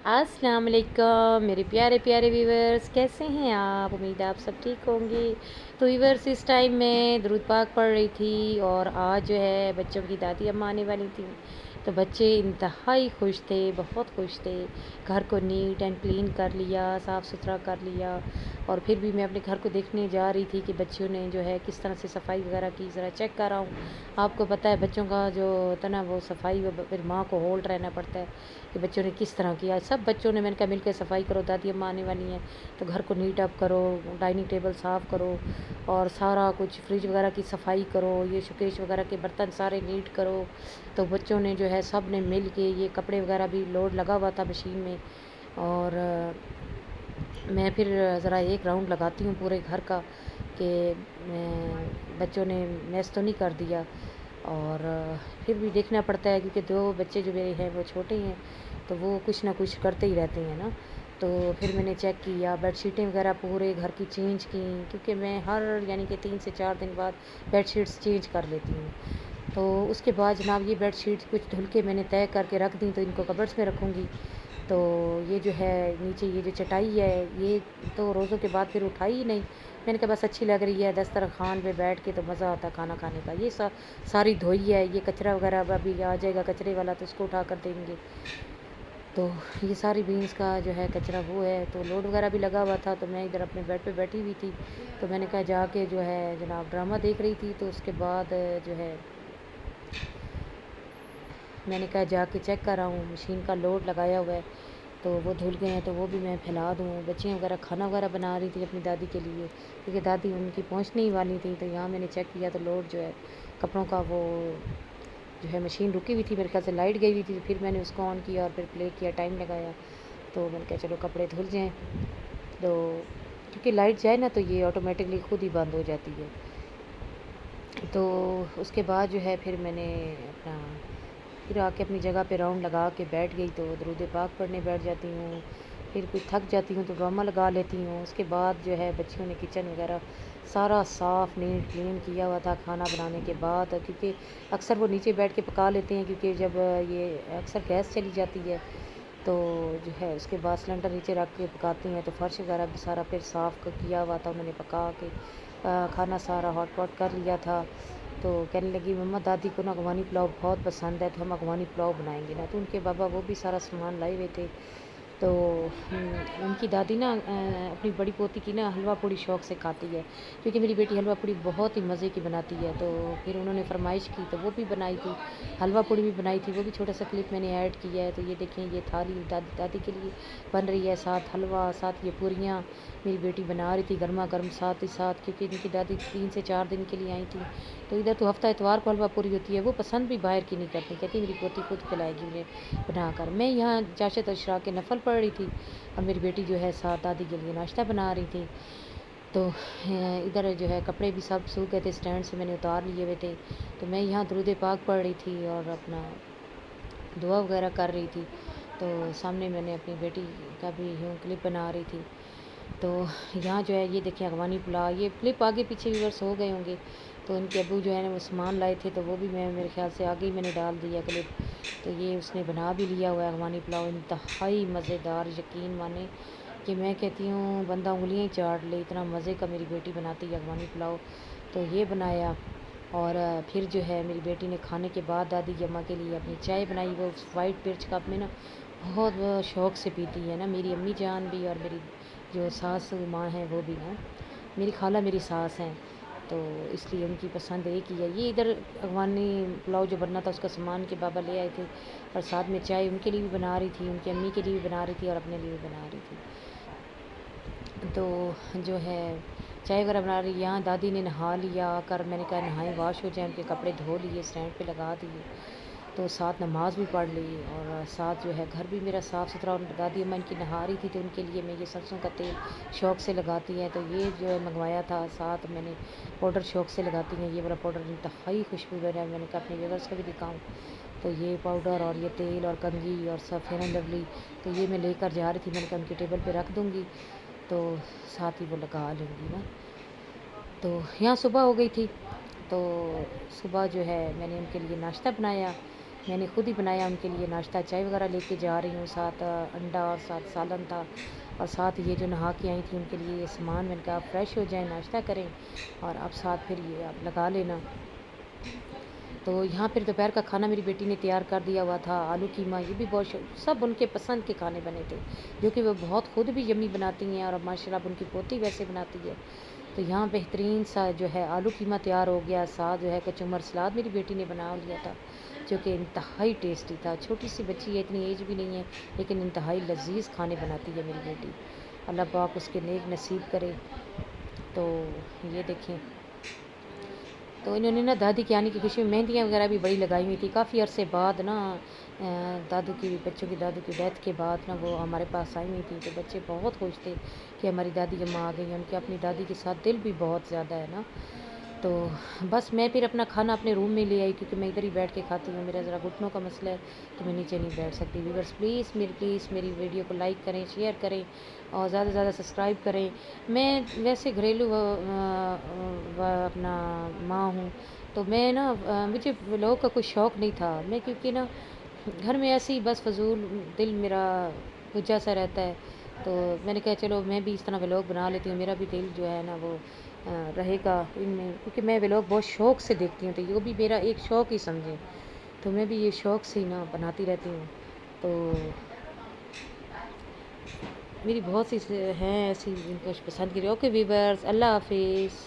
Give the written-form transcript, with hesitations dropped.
अस्सलाम वालेकुम मेरे प्यारे प्यारे व्यूवर्स, कैसे हैं आप? उम्मीद है आप सब ठीक होंगे। तो व्यूवर्स, इस टाइम मैं दुरूद पाक पढ़ रही थी और आज जो है बच्चों की दादी अम्मा आने वाली थी। तो बच्चे इंतहाई खुश थे, बहुत खुश थे। घर को नीट एंड क्लीन कर लिया, साफ़ सुथरा कर लिया। और फिर भी मैं अपने घर को देखने जा रही थी कि बच्चों ने जो है किस तरह से सफाई वगैरह की, ज़रा चेक कर रहा हूँ। आपको पता है बच्चों का जो होता ना वो सफाई, फिर माँ को होल्ड रहना पड़ता है कि बच्चों ने किस तरह किया। सब बच्चों ने, मैंने कहा मिलकर सफाई करो, दादी अम्मा आने वाली हैं तो घर को नीट अप करो, डाइनिंग टेबल साफ़ करो और सारा कुछ फ्रिज वगैरह की सफाई करो, ये शोकेश वगैरह के बर्तन सारे नीट करो। तो बच्चों ने जो है सब ने मिल के, ये कपड़े वगैरह भी लोड लगा हुआ था मशीन में। और मैं फिर ज़रा एक राउंड लगाती हूँ पूरे घर का कि बच्चों ने मैस तो नहीं कर दिया। और फिर भी देखना पड़ता है क्योंकि दो बच्चे जो मेरे हैं वो छोटे हैं, तो वो कुछ ना कुछ करते ही रहते हैं ना। तो फिर मैंने चेक किया, बेडशीटें वगैरह पूरे घर की चेंज की, क्योंकि मैं हर यानी कि 3 से 4 दिन बाद बेडशीट्स चेंज कर लेती हूँ। तो उसके बाद जनाब ये बेडशीट्स कुछ धुल के मैंने तय करके रख दी, तो इनको कबर्ड्स में रखूँगी। तो ये जो है नीचे ये जो चटाई है, ये तो रोज़ों के बाद फिर उठाई ही नहीं। मैंने कहा बस अच्छी लग रही है दस्तरखान पे बैठ के, तो मज़ा आता खाना खाने का। ये सारी धोई है, ये कचरा वगैरह अब अभी आ जाएगा कचरे वाला, तो उसको उठा कर देंगे। तो ये सारी बीन्स का जो है कचरा वो है, तो लोड वगैरह भी लगा हुआ था। तो मैं इधर अपने बेड पे बैठी हुई थी, तो मैंने कहा जाके जो है जनाब ड्रामा देख रही थी, तो उसके बाद जो है मैंने कहा जाके चेक कर रहा हूँ, मशीन का लोड लगाया हुआ है तो वो धुल गए हैं, तो वो भी मैं फैला दूँ। बच्चियाँ वगैरह खाना वगैरह बना रही थी अपनी दादी के लिए, क्योंकि दादी उनकी पहुँचने ही वाली थी। तो यहाँ मैंने चेक किया तो लोड जो है कपड़ों का, वो जो है मशीन रुकी हुई थी, मेरे ख्याल से लाइट गई हुई थी। फिर मैंने उसको ऑन किया और फिर प्ले किया, टाइम लगाया। तो मैंने कहा चलो कपड़े धुल जाएँ। तो क्योंकि लाइट जाए ना तो ये ऑटोमेटिकली खुद ही बंद हो जाती है। तो उसके बाद जो है फिर मैंने अपना फिर आके अपनी जगह पे राउंड लगा के बैठ गई, तो दरूद पाक पढ़ने बैठ जाती हूँ। फिर कुछ थक जाती हूँ तो ड्रामा लगा लेती हूँ। उसके बाद जो है बच्चियों ने किचन वगैरह सारा साफ़ नीट क्लीन किया हुआ था खाना बनाने के बाद, क्योंकि अक्सर वो नीचे बैठ के पका लेते हैं, क्योंकि जब ये अक्सर गैस चली जाती है तो जो है उसके बाद सिलेंडर नीचे रख के पकाती हैं। तो फ़र्श वगैरह भी सारा फिर साफ़ किया हुआ था उन्होंने, पका के खाना सारा हॉट पॉट कर लिया था। तो कहने लगी मम्मा दादी को ना अगवानी पुलाव बहुत पसंद है, तो हम अगवानी पुलाव बनाएंगे ना। तो उनके बाबा वो भी सारा सामान लाए हुए थे। तो उनकी दादी ना अपनी बड़ी पोती की ना हलवा पूड़ी शौक़ से खाती है, क्योंकि मेरी बेटी हलवा पूड़ी बहुत ही मज़े की बनाती है। तो फिर उन्होंने फरमाइश की तो वो भी बनाई थी, हलवा पूड़ी भी बनाई थी। वो भी छोटा सा क्लिप मैंने ऐड किया है। तो ये देखें, ये थाली दादी दादी के लिए बन रही है, साथ हलवा, साथ ये पूरियाँ मेरी बेटी बना रही थी गर्मा गर्म साथ ही साथ, क्योंकि इनकी दादी 3 से 4 दिन के लिए आई थी। तो इधर तो हफ्ता इतवार को हलवा पूरी होती है, वो पसंद भी बाहर की नहीं करती, कहती मेरी पोती खुद खिलाएगी उन्हें बनाकर। मैं यहाँ चाशत अशरा के नफल पढ़ रही थी और मेरी बेटी जो है साथ दादी के लिए नाश्ता बना रही थी। तो इधर जो है कपड़े भी सब सूख गए थे, स्टैंड से मैंने उतार लिए हुए थे। तो मैं यहाँ दुरूद पाक पढ़ रही थी और अपना दुआ वगैरह कर रही थी। तो सामने मैंने अपनी बेटी का भी यूँ क्लिप बना रही थी। तो यहाँ जो है ये देखिए अगवानी पुलाव, ये क्लिप आगे पीछे व्यूअर्स हो गए होंगे। तो इनके अब्बू जो है ना वो सामान लाए थे, तो वो भी मैं मेरे ख्याल से आगे ही मैंने डाल दिया क्लिप। तो ये उसने बना भी लिया हुआ है अगवानी पुलाव, इंतहाई मज़ेदार, यकीन माने कि मैं कहती हूँ बंदा उंगलियां ही चाट ले, इतना मज़े का मेरी बेटी बनाती है अगवानी पुलाव। तो ये बनाया। और फिर जो है मेरी बेटी ने खाने के बाद दादी की अम्मा के लिए अपनी चाय बनाई, वो वाइट पिर्च कप में ना बहुत वो शौक़ से पीती है ना मेरी अम्मी जान भी, और मेरी जो सास माँ हैं वो भी ना, मेरी खाला मेरी सास हैं। तो इसलिए उनकी पसंद एक ही है। ये इधर अगवानी पुलाव जो बनना था उसका सामान के बाबा ले आए थे, और साथ में चाय उनके लिए भी बना रही थी, उनकी अम्मी के लिए भी बना रही थी और अपने लिए भी बना रही थी। तो जो है चाय वगैरह बना रही, यहाँ दादी ने नहा लिया कर, मैंने कहा नहाए वॉश हो जाए, उनके कपड़े धो लिए स्टैंड पे लगा दिए। तो साथ नमाज भी पढ़ ली और साथ जो है घर भी मेरा साफ़ सुथरा। और दादी अम्मा इनकी नहा रही थी तो उनके लिए मैं ये सरसों का तेल शौक़ से लगाती है, तो ये जो है मंगवाया था। साथ मैंने पाउडर शौक़ से लगाती हैं, ये वाला पाउडर इंतहाई खुशबूदार है, मैंने कहा अपने व्यूअर्स को भी दिखाऊं। तो ये पाउडर और ये तेल और कंघी और सब फेयर एंड लवली, तो ये मैं लेकर जा रही थी। मैंने कहा उनकी टेबल पे रख दूँगी तो साथ ही वो लगा लूँगी ना। तो यहाँ सुबह हो गई थी, तो सुबह जो है मैंने उनके लिए नाश्ता बनाया। मैंने खुद ही बनाया उनके लिए नाश्ता, चाय वगैरह लेके जा रही हूँ, साथ अंडा और साथ सालन था, और साथ ये जो नहा के आई थी उनके लिए ये सामान। मैंने कहा आप फ्रेश हो जाएं, नाश्ता करें और आप साथ फिर ये आप लगा लेना। तो यहाँ फिर दोपहर का खाना मेरी बेटी ने तैयार कर दिया हुआ था, आलू कीमा, ये भी बहुत सब उनके पसंद के खाने बने थे, जो कि वो बहुत खुद भी यम्मी बनाती हैं और अब माशाल्लाह अब उनकी पोती वैसे बनाती है। तो यहाँ बेहतरीन सा जो है आलू कीमा तैयार हो गया, साथ जो है कचुम्बर सलाद मेरी बेटी ने बना लिया था, जो कि इंतहाई टेस्टी था। छोटी सी बच्ची है, इतनी एज भी नहीं है, लेकिन इंतहाई लजीज खाने बनाती है मेरी बेटी। अल्लाह पाक उसके नेक नसीब करे। तो ये देखें, तो इन्होंने ना दादी के आने की खुशी में मेहंदियाँ वगैरह भी बड़ी लगाई हुई थी। काफ़ी अरसे बाद ना दादू की बच्चों की दादू की डेथ के बाद ना वो हमारे पास आई हुई थी, तो बच्चे बहुत खुश थे कि हमारी दादी अम्मा आ गई हैं। उनके अपनी दादी के साथ दिल भी बहुत ज़्यादा है ना। तो बस मैं फिर अपना खाना अपने रूम में ले आई, क्योंकि मैं इधर ही बैठ के खाती हूँ, मेरा ज़रा घुटनों का मसला है, तो मैं नीचे नहीं बैठ सकती। व्यूअर्स प्लीज़ मेरी वीडियो को लाइक करें, शेयर करें और ज़्यादा से ज़्यादा सब्सक्राइब करें। मैं वैसे घरेलू अपना माँ हूँ, तो मैं ना मुझे व्लॉग का कोई शौक़ नहीं था। मैं क्योंकि ना घर में ऐसे ही बस फ़ज़ूल दिल मेरा बुझा सा रहता है, तो मैंने कहा चलो मैं भी इस तरह व्लॉग बना लेती हूँ, मेरा भी दिल जो है ना वो रहेगा इनमें, क्योंकि मैं व्लॉग बहुत शौक़ से देखती हूँ, तो ये भी मेरा एक शौक़ ही समझें। तो मैं भी ये शौक़ से ही ना बनाती रहती हूँ। तो मेरी बहुत सी हैं ऐसी जिनको पसंद की। ओके व्यूअर्स, अल्लाह हाफ़िज़।